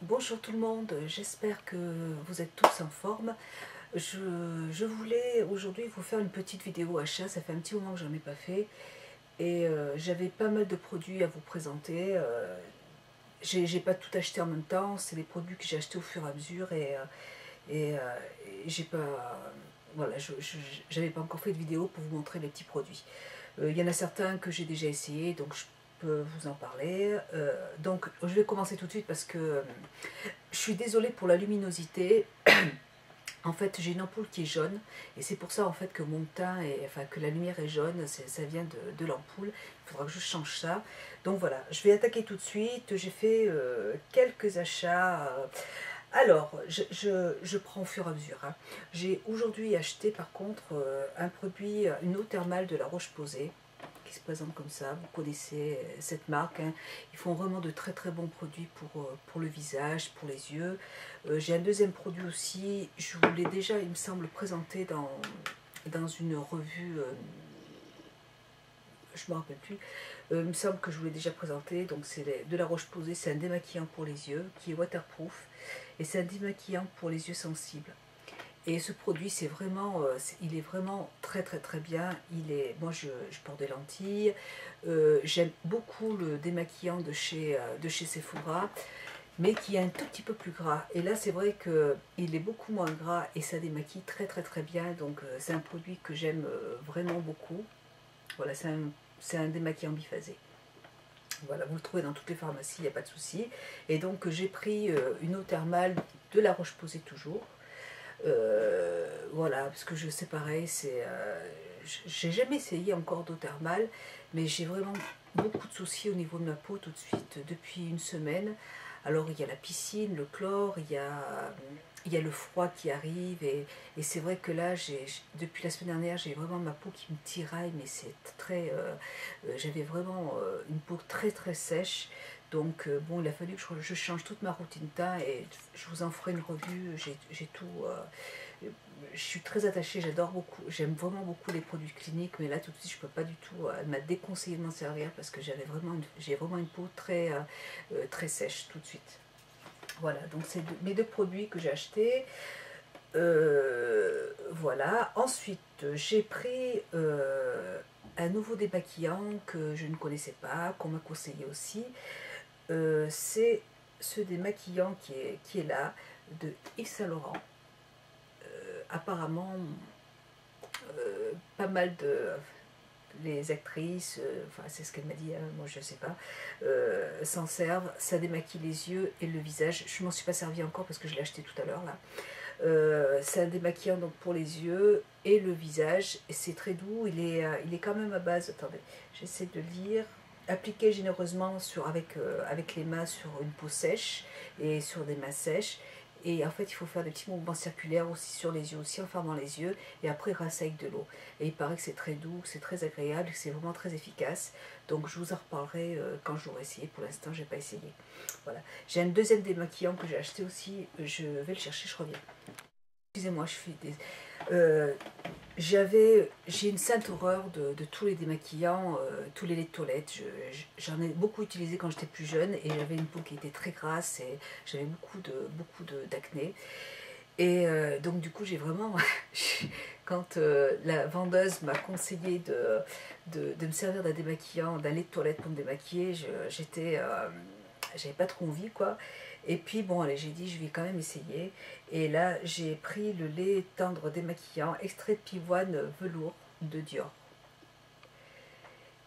Bonjour tout le monde, j'espère que vous êtes tous en forme. Je voulais aujourd'hui vous faire une petite vidéo achat, ça fait un petit moment que j'en ai pas fait. Et j'avais pas mal de produits à vous présenter. J'ai pas tout acheté en même temps, c'est des produits que j'ai achetés au fur et à mesure. Et j'ai pas... Voilà, j'avais pas encore fait de vidéo pour vous montrer les petits produits. Il y en a certains que j'ai déjà essayé, donc je peux vous en parler. Donc je vais commencer tout de suite parce que je suis désolée pour la luminosité. En fait, j'ai une ampoule qui est jaune et c'est pour ça en fait que mon teint enfin que la lumière est jaune, ça vient de l'ampoule. Il faudra que je change ça. Donc voilà, je vais attaquer tout de suite. J'ai fait quelques achats. Alors, je prends au fur et à mesure, hein. J'ai aujourd'hui acheté par contre un produit, une eau thermale de La Roche-Posay qui se présente comme ça. Vous connaissez cette marque, hein. Ils font vraiment de très très bons produits pour le visage, pour les yeux. J'ai un deuxième produit aussi, je vous l'ai déjà, il me semble, présenté dans une revue, je ne me rappelle plus. Il me semble que je vous l'ai déjà présenté. Donc c'est de La Roche-Posay, c'est un démaquillant pour les yeux qui est waterproof et c'est un démaquillant pour les yeux sensibles. Et ce produit, c'est vraiment, il est vraiment très très très bien. Moi, je porte des lentilles. J'aime beaucoup le démaquillant de chez Sephora, mais qui est un tout petit peu plus gras. Et là, c'est vrai qu'il est beaucoup moins gras et ça démaquille très très très bien. Donc, c'est un produit que j'aime vraiment beaucoup. Voilà, c'est un démaquillant biphasé. Voilà, vous le trouvez dans toutes les pharmacies, il n'y a pas de souci. Et donc, j'ai pris une eau thermale de La Roche-Posay toujours. Voilà, parce que je sais pareil, j'ai jamais essayé encore d'eau thermale, mais j'ai vraiment beaucoup de soucis au niveau de ma peau tout de suite depuis une semaine. Alors il y a la piscine, le chlore, il y a le froid qui arrive et c'est vrai que là, depuis la semaine dernière, j'ai vraiment ma peau qui me tiraille, mais c'est très... j'avais vraiment une peau très très sèche. Donc bon, il a fallu que je change toute ma routine teint et je vous en ferai une revue. J'ai tout. Je suis très attachée, j'adore beaucoup, j'aime vraiment beaucoup les produits cliniques, mais là tout de suite je peux pas du tout. Elle m'a déconseillé de m'en servir parce que j'ai vraiment une peau très très sèche tout de suite. Voilà, donc c'est mes deux produits que j'ai achetés. Voilà. Ensuite, j'ai pris un nouveau démaquillant que je ne connaissais pas, qu'on m'a conseillé aussi. C'est ce démaquillant qui est là, de Yves Saint Laurent. Apparemment, pas mal de les actrices, enfin c'est ce qu'elle m'a dit, hein, moi je sais pas, s'en servent. Ça démaquille les yeux et le visage. Je m'en suis pas servi encore parce que je l'ai acheté tout à l'heure là. C'est un démaquillant donc pour les yeux et le visage. Et c'est très doux. Il est quand même à base. Attendez, j'essaie de lire. Appliqué généreusement avec les mains sur une peau sèche et sur des mains sèches. Et en fait, il faut faire des petits mouvements circulaires aussi sur les yeux, aussi en fermant les yeux. Et après, rincer avec de l'eau. Et il paraît que c'est très doux, que c'est très agréable, que c'est vraiment très efficace. Donc, je vous en reparlerai quand j'aurai essayé. Pour l'instant, je n'ai pas essayé. Voilà. J'ai un deuxième démaquillant que j'ai acheté aussi. Je vais le chercher, je reviens. Excusez-moi, je fais des... J'ai une sainte horreur de tous les démaquillants, tous les laits de toilette. J'en ai beaucoup utilisé quand j'étais plus jeune et j'avais une peau qui était très grasse et j'avais beaucoup d'acné. Et donc du coup j'ai vraiment, quand la vendeuse m'a conseillé de me servir d'un démaquillant, d'un lait de toilette pour me démaquiller, j'avais pas trop envie quoi. Et puis bon allez, j'ai dit je vais quand même essayer. Et là j'ai pris le lait tendre démaquillant, extrait de pivoine velours de Dior.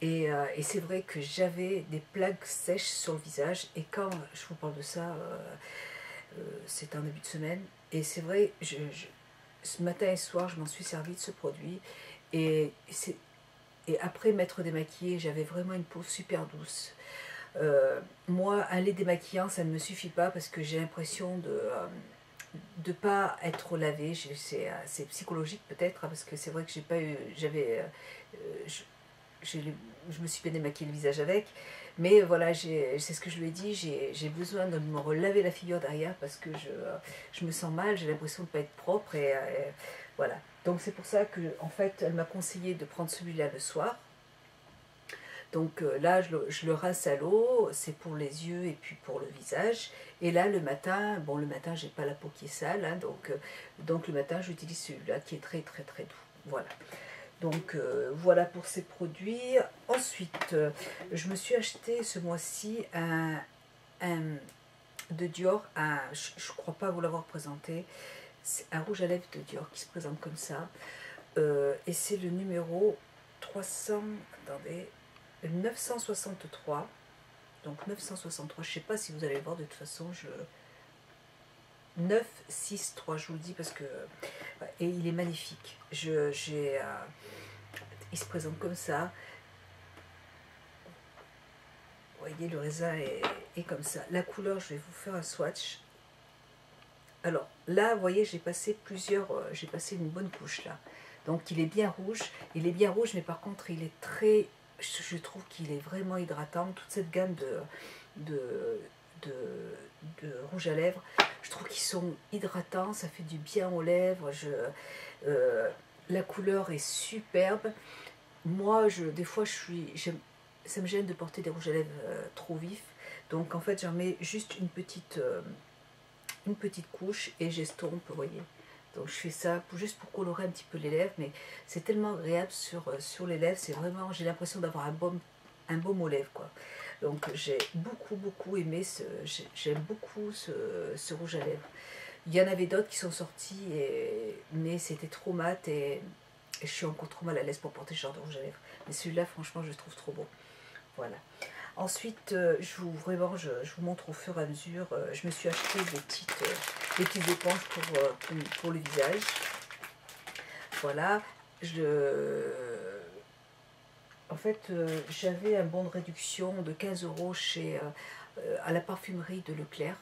Et c'est vrai que j'avais des plaques sèches sur le visage. Et quand je vous parle de ça, c'était en début de semaine. Et c'est vrai, ce matin et soir, je m'en suis servi de ce produit. Et, et après m'être démaquillée, j'avais vraiment une peau super douce. Moi, un lait démaquillant, ça ne me suffit pas parce que j'ai l'impression de pas être lavée. C'est psychologique peut-être, hein, parce que c'est vrai que j'ai pas eu, j'avais, je, je me suis bien démaquillé le visage avec, mais voilà, c'est ce que je lui ai dit, j'ai besoin de me relaver la figure derrière parce que je me sens mal, j'ai l'impression de ne pas être propre et voilà. Donc c'est pour ça que en fait, elle m'a conseillé de prendre celui-là le soir. Donc là, je le rince à l'eau, c'est pour les yeux et puis pour le visage. Et là, le matin, bon, le matin, j'ai pas la peau qui est sale, hein, donc le matin, j'utilise celui-là qui est très très très doux. Voilà. Donc voilà pour ces produits. Ensuite, je me suis acheté ce mois-ci un de Dior, je ne crois pas vous l'avoir présenté, c'est un rouge à lèvres de Dior qui se présente comme ça. Et c'est le numéro 300, attendez, 963. Donc 963, je ne sais pas si vous allez le voir de toute façon, 963, je vous le dis parce que... Et il est magnifique. Il se présente comme ça. Vous voyez, le raisin est comme ça. La couleur, je vais vous faire un swatch. Alors là, vous voyez, j'ai passé une bonne couche là. Donc il est bien rouge. Il est bien rouge, mais par contre, il est très... Je trouve qu'il est vraiment hydratant. Toute cette gamme de, de rouge à lèvres, je trouve qu'ils sont hydratants. Ça fait du bien aux lèvres. La couleur est superbe. Moi, des fois, ça me gêne de porter des rouges à lèvres trop vifs. Donc en fait, j'en mets juste une petite couche et j'estompe, vous voyez. Donc je fais ça juste pour colorer un petit peu les lèvres, mais c'est tellement agréable sur les lèvres, c'est vraiment, j'ai l'impression d'avoir un baume aux lèvres, quoi. Donc j'ai beaucoup aimé, j'aime beaucoup ce rouge à lèvres. Il y en avait d'autres qui sont sortis, mais c'était trop mat et je suis encore trop mal à l'aise pour porter ce genre de rouge à lèvres. Mais celui-là, franchement, je le trouve trop beau. Voilà. Ensuite, je vous montre au fur et à mesure. Je me suis acheté des petites éponges pour le visage. Voilà. En fait, j'avais un bon de réduction de 15 € à la parfumerie de Leclerc.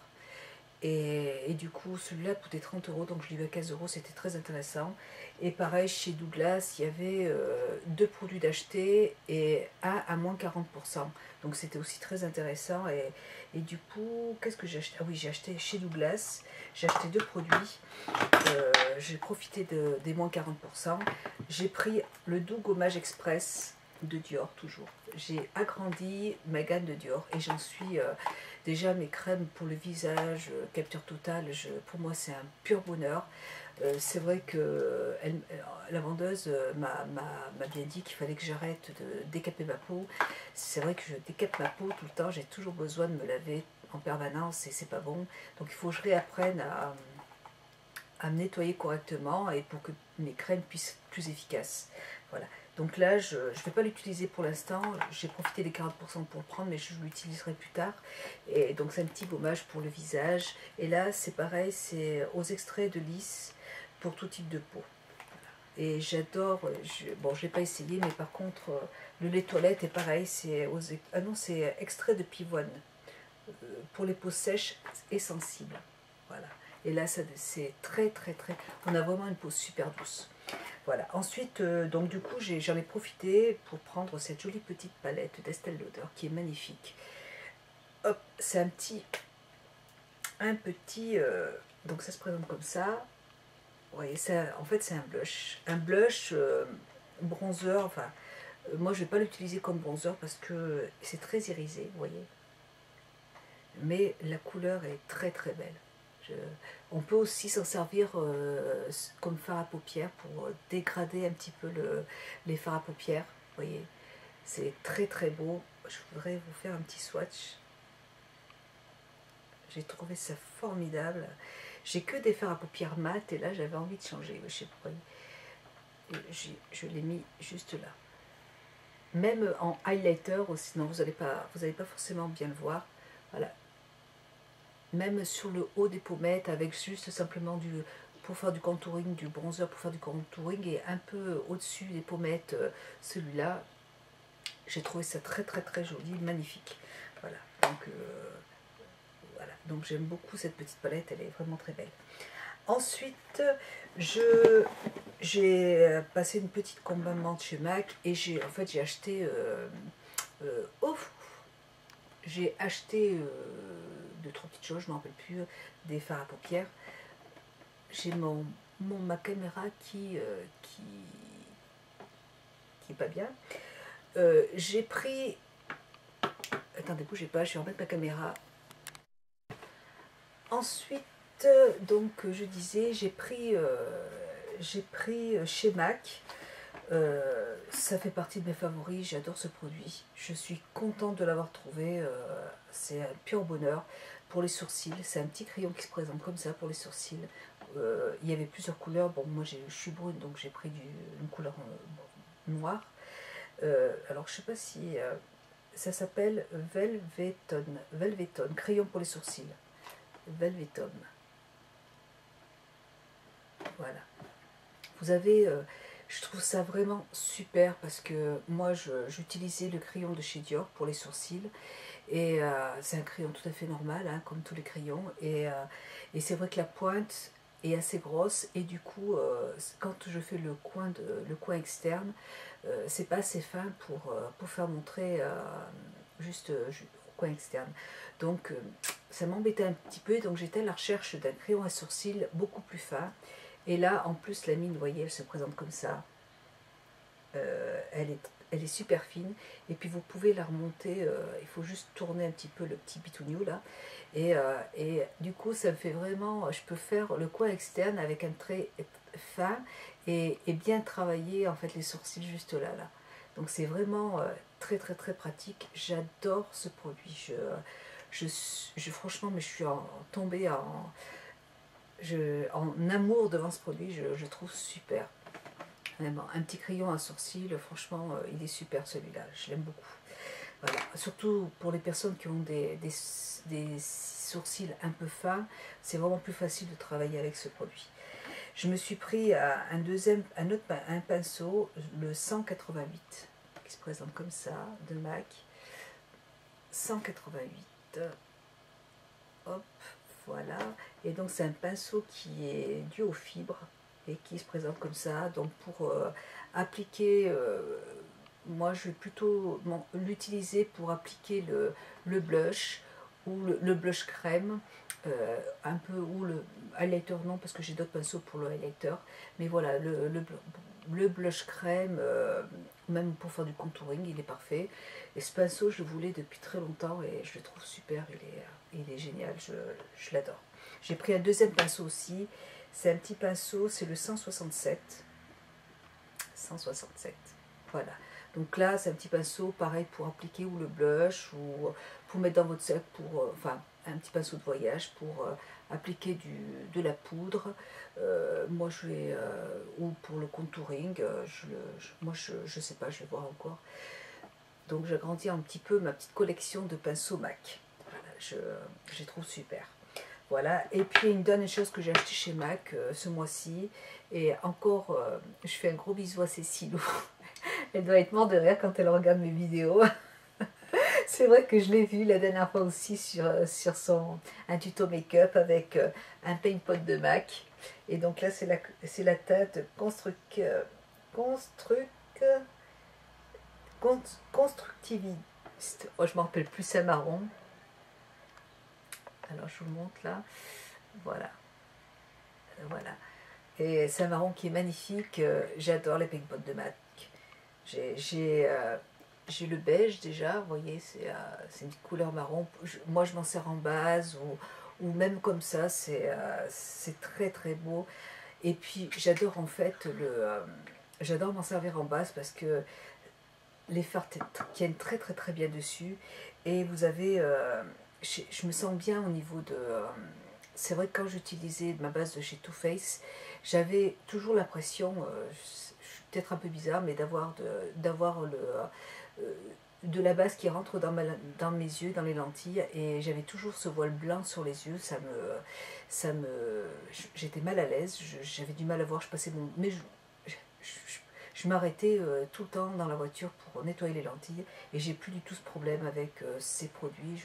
Et du coup, celui-là coûtait 30 €, donc je l'ai eu à 15 €, c'était très intéressant. Et pareil, chez Douglas, il y avait deux produits d'acheter et un à moins 40%. Donc c'était aussi très intéressant. Et du coup, qu'est-ce que j'ai acheté? Ah oui, j'ai acheté chez Douglas, j'ai acheté deux produits. J'ai profité des moins 40%. J'ai pris le Doux Gommage Express de Dior, toujours. J'ai agrandi ma gamme de Dior et j'en suis... déjà mes crèmes pour le visage, Capture Totale, pour moi c'est un pur bonheur. C'est vrai que la vendeuse m'a bien dit qu'il fallait que j'arrête de décaper ma peau. C'est vrai que je décape ma peau tout le temps, j'ai toujours besoin de me laver en permanence et c'est pas bon. Donc il faut que je réapprenne à me nettoyer correctement et pour que mes crèmes puissent être plus efficaces. Voilà. Donc là, je ne vais pas l'utiliser pour l'instant. J'ai profité des 40% pour le prendre, mais je l'utiliserai plus tard. Et donc c'est un petit gommage pour le visage. Et là, c'est pareil, c'est aux extraits de lys pour tout type de peau. Et j'adore, bon, je ne l'ai pas essayé, mais par contre, le lait toilette est pareil, c'est extrait de pivoine pour les peaux sèches et sensibles. Voilà. Et là, c'est très. On a vraiment une peau super douce. Voilà. Ensuite, donc du coup, j'en ai profité pour prendre cette jolie petite palette d'Estée Lauder qui est magnifique. Hop, c'est un petit. Donc ça se présente comme ça. Vous voyez, en fait, c'est un blush. Un blush bronzer. Enfin, moi, je ne vais pas l'utiliser comme bronzer parce que c'est très irisé, vous voyez. Mais la couleur est très belle. On peut aussi s'en servir comme fard à paupières pour dégrader un petit peu les fards à paupières. Vous voyez, c'est très beau. Je voudrais vous faire un petit swatch. J'ai trouvé ça formidable. J'ai que des fards à paupières mat et là j'avais envie de changer. Je sais pas pourquoi. Je l'ai mis juste là. Même en highlighter, sinon vous n'allez pas forcément bien le voir. Voilà. Même sur le haut des pommettes avec juste simplement pour faire du contouring, du bronzer pour faire du contouring et un peu au-dessus des pommettes, celui-là, j'ai trouvé ça très joli, magnifique. Voilà, donc j'aime beaucoup cette petite palette, elle est vraiment très belle. Ensuite, j'ai passé une petite commande chez MAC et j'ai acheté j'ai acheté deux, trois petites choses, je ne me rappelle plus, des fards à paupières. J'ai ma caméra qui est pas bien. j'ai pris... Attendez, bougez pas, je vais remettre ma caméra. Ensuite, donc, je disais, j'ai pris chez MAC. Ça fait partie de mes favoris, j'adore ce produit. Je suis contente de l'avoir trouvé, c'est un pur bonheur. Pour les sourcils, c'est un petit crayon qui se présente comme ça pour les sourcils. Il y avait plusieurs couleurs, bon moi je suis brune donc j'ai pris une couleur noire. Alors je sais pas si ça s'appelle Velveton, crayon pour les sourcils. Velveton. Voilà. Vous avez, je trouve ça vraiment super parce que moi j'utilisais le crayon de chez Dior pour les sourcils et c'est un crayon tout à fait normal hein, comme tous les crayons et c'est vrai que la pointe est assez grosse et du coup quand je fais le coin externe c'est pas assez fin pour faire montrer juste au coin externe. Donc ça m'embêtait un petit peu, donc j'étais à la recherche d'un crayon à sourcils beaucoup plus fin. Et là, en plus, la mine, vous voyez, elle se présente comme ça. Elle est super fine. Et puis vous pouvez la remonter, il faut juste tourner un petit peu le petit bitouniou là. Et du coup, ça me fait vraiment, je peux faire le coin externe avec un trait fin et bien travailler en fait les sourcils juste là. Donc c'est vraiment très très très pratique. J'adore ce produit. Franchement, mais je suis tombée en amour devant ce produit, je trouve super. Vraiment, un petit crayon à sourcils, franchement, il est super celui-là, je l'aime beaucoup. Voilà. Surtout pour les personnes qui ont des sourcils un peu fins, c'est vraiment plus facile de travailler avec ce produit. Je me suis pris un pinceau, le 188, qui se présente comme ça, de MAC. 188. Hop, voilà. Et donc c'est un pinceau qui est dû aux fibres et qui se présente comme ça. Donc pour appliquer, moi je vais plutôt l'utiliser pour appliquer le blush ou le blush crème, un peu, ou le highlighter non parce que j'ai d'autres pinceaux pour le highlighter. Mais voilà, le blush crème, même pour faire du contouring, il est parfait. Et ce pinceau, je le voulais depuis très longtemps et je le trouve super, il est génial, je l'adore. J'ai pris un deuxième pinceau aussi, c'est un petit pinceau, c'est le 167. 167, voilà. Donc là, c'est un petit pinceau, pareil, pour appliquer ou le blush, ou pour mettre dans votre sac, enfin, un petit pinceau de voyage pour appliquer de la poudre. Moi, je vais, ou pour le contouring, moi, je sais pas, je vais voir encore. Donc, j'agrandis un petit peu ma petite collection de pinceaux MAC. Voilà, je les trouve super. Voilà, et puis une dernière chose que j'ai acheté chez MAC ce mois-ci, et encore, je fais un gros bisou à Cécile. Elle doit être morte de rire quand elle regarde mes vidéos. C'est vrai que je l'ai vue la dernière fois aussi sur un tuto make-up avec un paint pot de MAC. Et donc là, c'est la teinte constructiviste. Oh, je ne me rappelle plus, c'est marron. Alors je vous montre là. Voilà. Voilà. Et c'est un marron qui est magnifique. J'adore les paint pot de MAC. J'ai le beige déjà, vous voyez, c'est une couleur marron. Moi, je m'en sers en base ou même comme ça, c'est très très beau. Et puis, j'adore en fait j'adore m'en servir en base parce que les fards tiennent très très très bien dessus. Et vous avez, je me sens bien au niveau de... c'est vrai que quand j'utilisais ma base de chez Too Faced, j'avais toujours l'impression, peut-être un peu bizarre, mais d'avoir de la base qui rentre dans mes yeux, dans les lentilles, et j'avais toujours ce voile blanc sur les yeux, j'étais mal à l'aise, j'avais du mal à voir, je passais mais je m'arrêtais tout le temps dans la voiture pour nettoyer les lentilles et j'ai plus du tout ce problème avec ces produits.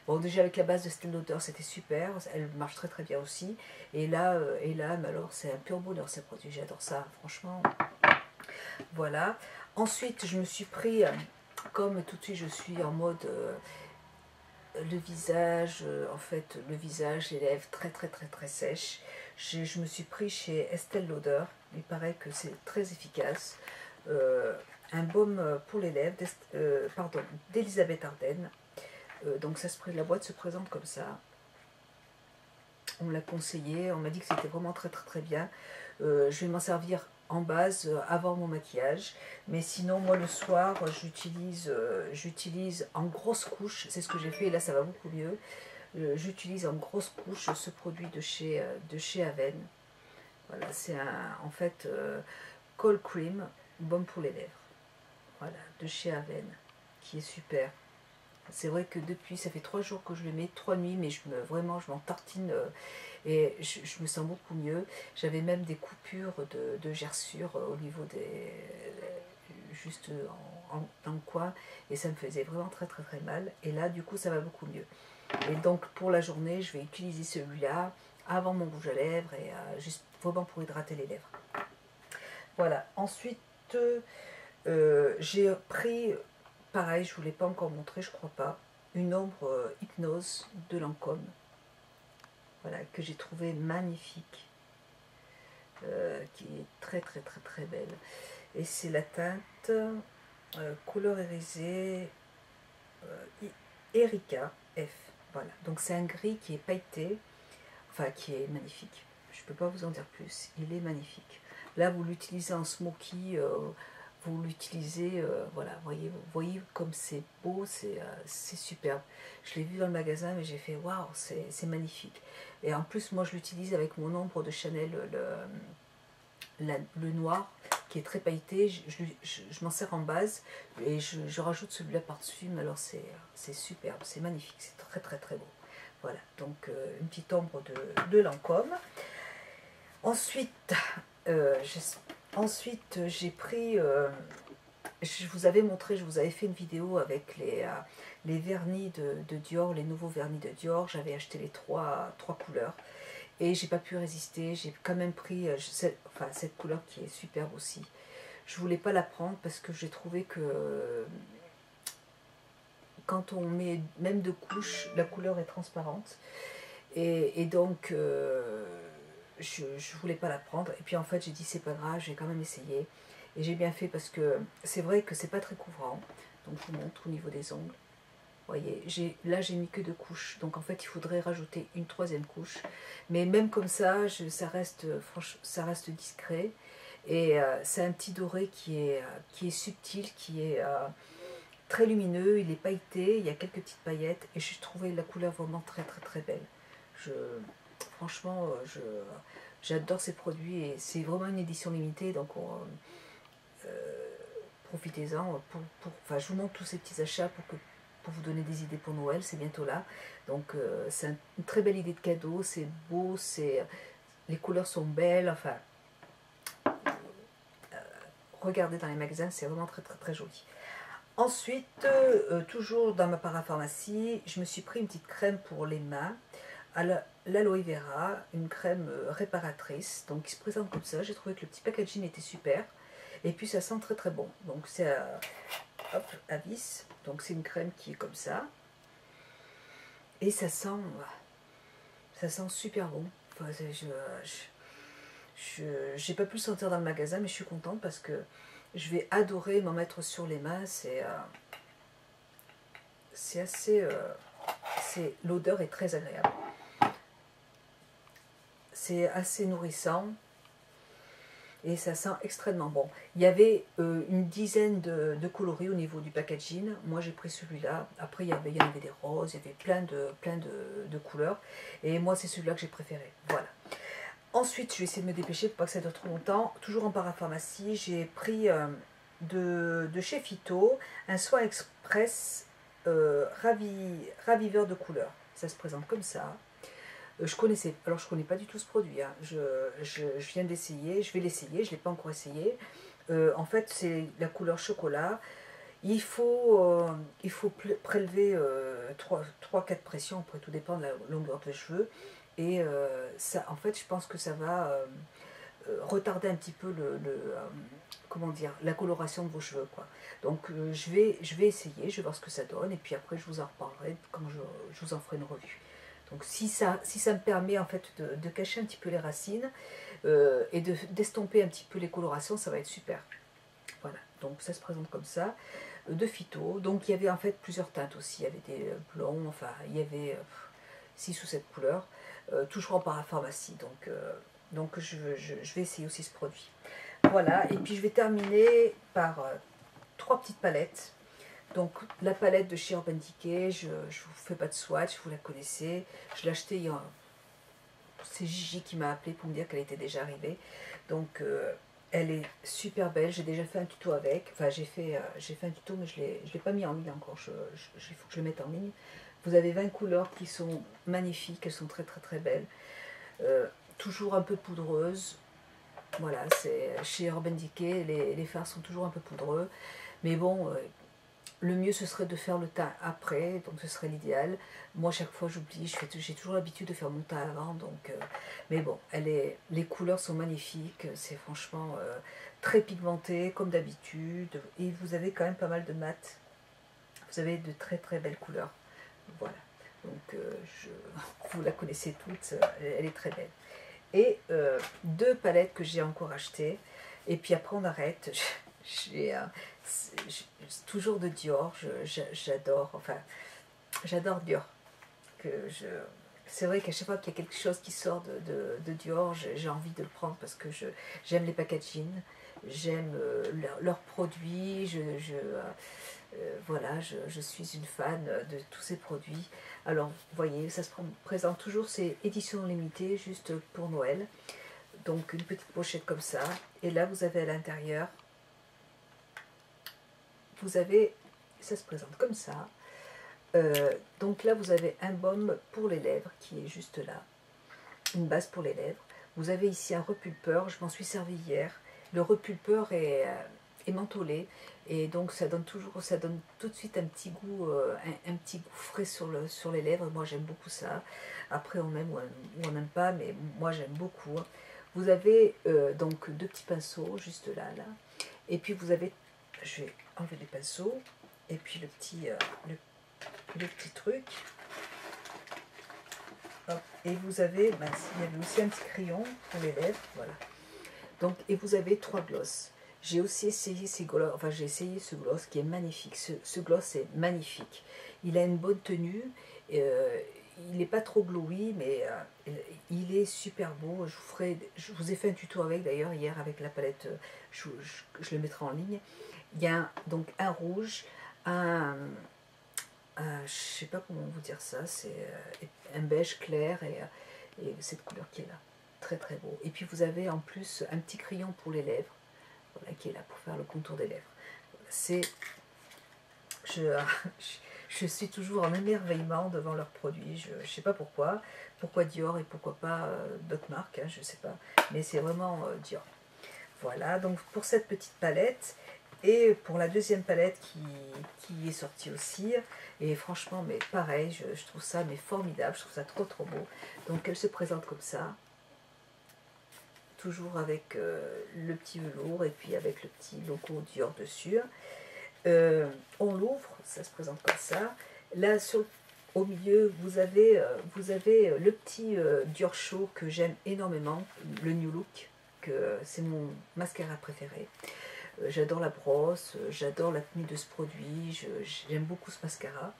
Bon, déjà avec la base de Estée Lauder c'était super, elle marche très très bien aussi. Et là mais alors c'est un pur bonheur ces produits, j'adore ça, franchement. Voilà. Ensuite je me suis pris, comme tout de suite je suis en mode le visage, en fait le visage, les lèvres très très très très sèches. Je me suis pris chez Estée Lauder, il paraît que c'est très efficace. un baume pour les lèvres d'Elisabeth Arden. Donc la boîte se présente comme ça. On me l'a conseillé, on m'a dit que c'était vraiment très très très bien. Je vais m'en servir en base avant mon maquillage, mais sinon moi le soir j'utilise en grosse couche, c'est ce que j'ai fait et là ça va beaucoup mieux. J'utilise en grosse couche ce produit de chez Aven. Voilà, c'est en fait Cold Cream, baume pour les lèvres. Voilà, de chez Aven, qui est super. C'est vrai que depuis, ça fait 3 jours que je le mets, 3 nuits, mais vraiment, je m'en tartine et je me sens beaucoup mieux. J'avais même des coupures de gerçures au niveau juste dans le coin, et ça me faisait vraiment très très très mal. Et là, du coup, ça va beaucoup mieux. Et donc, pour la journée, je vais utiliser celui-là avant mon rouge à lèvres et juste vraiment pour hydrater les lèvres. Voilà. Ensuite, j'ai pris, pareil, je ne vous l'ai pas encore montré, je crois pas, une ombre Hypnose de Lancôme, voilà, que j'ai trouvé magnifique, qui est très très très très belle. Et c'est la teinte couleur irisée Erika F. Voilà, donc c'est un gris qui est pailleté, enfin qui est magnifique. Je ne peux pas vous en dire plus, il est magnifique. Là, vous l'utilisez en smoky, vous l'utilisez, voilà, voyez comme c'est beau, c'est superbe. Je l'ai vu dans le magasin, mais j'ai fait waouh, c'est magnifique. Et en plus, moi, je l'utilise avec mon ombre de Chanel, le noir, qui est très pailleté. Je m'en sers en base et je rajoute celui-là par-dessus, mais alors c'est superbe, c'est magnifique, c'est très très très beau. Voilà, donc une petite ombre de Lancôme. Ensuite, j'ai pris, je vous avais montré, je vous avais fait une vidéo avec les vernis de Dior, les nouveaux vernis de Dior. J'avais acheté les trois couleurs et j'ai pas pu résister. J'ai quand même pris cette couleur qui est superbe aussi. Je voulais pas la prendre parce que j'ai trouvé que quand on met même 2 couches, la couleur est transparente. Et donc, je voulais pas la prendre. Et puis en fait, j'ai dit c'est pas grave, j'ai quand même essayé. Et j'ai bien fait parce que c'est vrai que c'est pas très couvrant. Donc je vous montre au niveau des ongles. Vous voyez, là j'ai mis que 2 couches. Donc en fait, il faudrait rajouter une 3e couche. Mais même comme ça, ça reste discret. Et c'est un petit doré qui est subtil, qui est très lumineux. Il est pailleté, il y a quelques petites paillettes. Et je trouvais la couleur vraiment très très très belle. Franchement, j'adore ces produits et c'est vraiment une édition limitée, donc profitez-en. Enfin, je vous montre tous ces petits achats pour vous donner des idées pour Noël, c'est bientôt là. Donc c'est une très belle idée de cadeau, c'est beau, les couleurs sont belles, enfin, regardez dans les magasins, c'est vraiment très très très joli. Ensuite, toujours dans ma parapharmacie, je me suis pris une petite crème pour les mains, à l'aloe vera, une crème réparatrice, donc qui se présente comme ça. J'ai trouvé que le petit packaging était super, et puis ça sent très très bon. Donc c'est à vis, donc c'est une crème qui est comme ça, et ça sent super bon. Enfin, j'ai pas pu le sentir dans le magasin, mais je suis contente parce que je vais adorer m'en mettre sur les mains. C'est assez, l'odeur est très agréable. C'est assez nourrissant et ça sent extrêmement bon. Il y avait une dizaine de coloris au niveau du packaging. Moi j'ai pris celui-là. Après il y en avait des roses, il y avait plein de couleurs. Et moi c'est celui-là que j'ai préféré. Voilà. Ensuite je vais essayer de me dépêcher pour pas que ça dure trop longtemps. Toujours en parapharmacie, j'ai pris de chez Phyto un soin express raviveur de couleurs. Ça se présente comme ça. Je connais pas du tout ce produit, hein. Je viens d'essayer, je vais l'essayer, je ne l'ai pas encore essayé. En fait, c'est la couleur chocolat. Il faut prélever 3-4 pressions, après tout dépend de la longueur des cheveux. Et ça, en fait, je pense que ça va retarder un petit peu comment dire, la coloration de vos cheveux, quoi. Donc je vais essayer, je vais voir ce que ça donne, et puis après je vous en reparlerai quand je vous en ferai une revue. Donc si ça me permet en fait de cacher un petit peu les racines et d'estomper un petit peu les colorations, ça va être super. Voilà. Donc ça se présente comme ça, de phyto. Donc il y avait en fait plusieurs teintes aussi, il y avait des blonds, enfin il y avait 6 ou 7 couleurs, toujours en parapharmacie. Donc je vais essayer aussi ce produit. Voilà, et puis je vais terminer par 3 petites palettes. Donc la palette de chez Urban Decay, je ne vous fais pas de swatch, vous la connaissez. Je l'ai achetée il y a... C'est Gigi qui m'a appelé pour me dire qu'elle était déjà arrivée. Donc elle est super belle, j'ai déjà fait un tuto avec. Enfin j'ai fait un tuto mais je ne l'ai pas mis en ligne encore, il faut que je le mette en ligne. Vous avez 20 couleurs qui sont magnifiques, elles sont très très très belles. Toujours un peu poudreuses. Voilà, c'est chez Urban Decay, les fards sont toujours un peu poudreux. Mais bon, le mieux ce serait de faire le teint après, donc ce serait l'idéal. Moi chaque fois j'oublie, j'ai toujours l'habitude de faire mon teint avant, donc mais bon, les couleurs sont magnifiques, c'est franchement très pigmenté comme d'habitude, et vous avez quand même pas mal de mat. Vous avez de très très belles couleurs, voilà. Donc vous la connaissez toutes, elle est très belle. Et 2 palettes que j'ai encore achetées, et puis après on arrête. J'ai toujours de Dior, j'adore, enfin j'adore Dior. C'est vrai qu'à chaque fois qu'il y a quelque chose qui sort de Dior, j'ai envie de le prendre parce que j'aime les packaging, j'aime leurs produits, voilà, je suis une fan de tous ces produits. Alors, vous voyez, ça se présente toujours, c'est édition limitée, juste pour Noël. Donc, une petite pochette comme ça. Et là, vous avez à l'intérieur, vous avez, ça se présente comme ça. Donc là, vous avez un baume pour les lèvres qui est juste là. Une base pour les lèvres. Vous avez ici un repulpeur, je m'en suis servi hier. Le repulpeur est mentholé et donc ça donne tout de suite un petit goût, un petit goût frais sur les lèvres. Moi j'aime beaucoup ça. Après on aime ou on n'aime pas, mais moi j'aime beaucoup. Vous avez donc 2 petits pinceaux juste là, et puis vous avez, je vais enlever les pinceaux et puis le petit truc. Hop. Et vous avez, ben, il y avait aussi un petit crayon pour les lèvres, voilà. Donc, et vous avez 3 glosses. J'ai aussi essayé ces gloss, enfin j'ai essayé ce gloss qui est magnifique. Ce gloss est magnifique. Il a une bonne tenue. Il n'est pas trop glowy, mais il est super beau. Je vous ai fait un tuto avec d'ailleurs hier avec la palette. Je le mettrai en ligne. Il y a donc un rouge, je sais pas comment vous dire ça. C'est un beige clair et cette couleur qui est là. Très très beau. Et puis vous avez en plus un petit crayon pour les lèvres, voilà, qui est là pour faire le contour des lèvres. C'est, je suis toujours en émerveillement devant leurs produits. Je ne sais pas pourquoi Dior et pourquoi pas d'autres marques, hein, je ne sais pas, mais c'est vraiment Dior. Voilà, donc pour cette petite palette et pour la deuxième palette qui est sortie aussi, et franchement, mais pareil, je trouve ça mais formidable, je trouve ça trop trop beau. Donc elle se présente comme ça, toujours avec le petit velours et puis avec le petit logo Dior dessus. On l'ouvre, ça se présente comme ça. Là, au milieu, vous avez le petit Dior Show que j'aime énormément, le New Look, que c'est mon mascara préféré. J'adore la brosse, j'adore la tenue de ce produit, j'aime beaucoup ce mascara.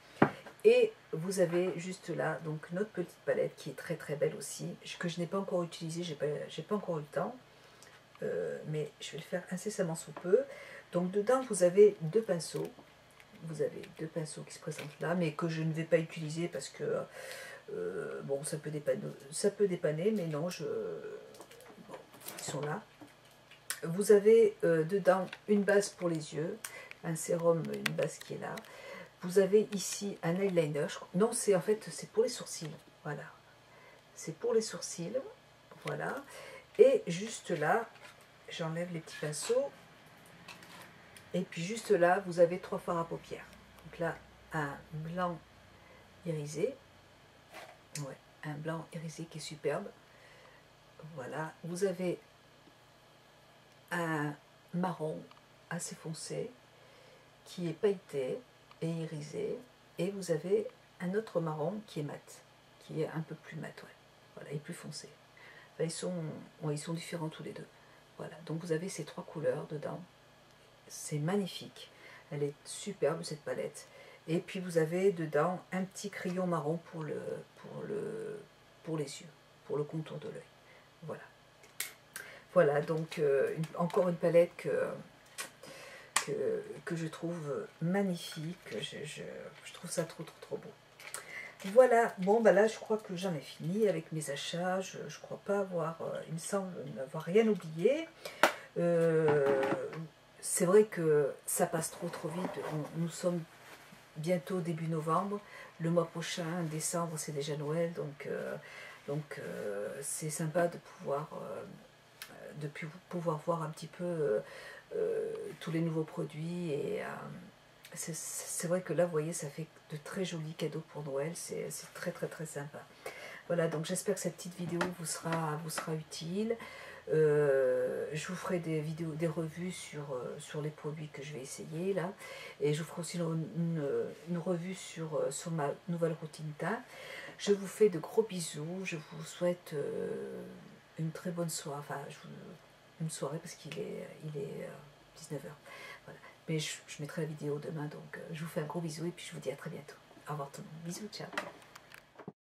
Et vous avez juste là donc notre petite palette qui est très très belle aussi, que je n'ai pas encore utilisée, j'ai pas encore eu le temps, mais je vais le faire incessamment sous peu. Donc dedans vous avez 2 pinceaux, vous avez 2 pinceaux qui se présentent là, mais que je ne vais pas utiliser parce que bon, ça peut dépanner, mais non, bon, ils sont là. Vous avez dedans une base pour les yeux, un sérum, une base qui est là. Vous avez ici un eyeliner. Non, en fait, c'est pour les sourcils. Voilà. C'est pour les sourcils. Voilà. Et juste là, j'enlève les petits pinceaux. Et puis juste là, vous avez 3 fards à paupières. Donc là, un blanc irisé. Ouais, un blanc irisé qui est superbe. Voilà. Vous avez un marron assez foncé qui est pailleté et irisé, et vous avez un autre marron qui est mat, qui est un peu plus mat, ouais. Voilà, et plus foncé. Enfin, ils sont différents tous les deux. Voilà, donc vous avez ces 3 couleurs dedans. c'est magnifique. Elle est superbe cette palette. Et puis vous avez dedans un petit crayon marron pour les yeux, pour le contour de l'œil. Voilà. Voilà, donc encore une palette que je trouve magnifique. Je trouve ça trop beau. Voilà, bon bah là je crois que j'en ai fini avec mes achats. Je crois pas avoir, il me semble n'avoir rien oublié. C'est vrai que ça passe trop vite. Nous sommes bientôt début novembre. Le mois prochain, décembre, c'est déjà Noël. Donc c'est sympa de pouvoir voir un petit peu tous les nouveaux produits. Et c'est vrai que là, vous voyez, ça fait de très jolis cadeaux pour Noël. C'est très sympa. Voilà, donc j'espère que cette petite vidéo vous sera utile. Je vous ferai des vidéos, des revues sur les produits que je vais essayer là, et je vous ferai aussi une revue sur ma nouvelle routine teint. Je vous fais de gros bisous, je vous souhaite une très bonne soirée, enfin une soirée parce qu'il est 19 h. Voilà. Mais je mettrai la vidéo demain, donc je vous fais un gros bisou et puis je vous dis à très bientôt. Au revoir tout le monde, bisous, ciao.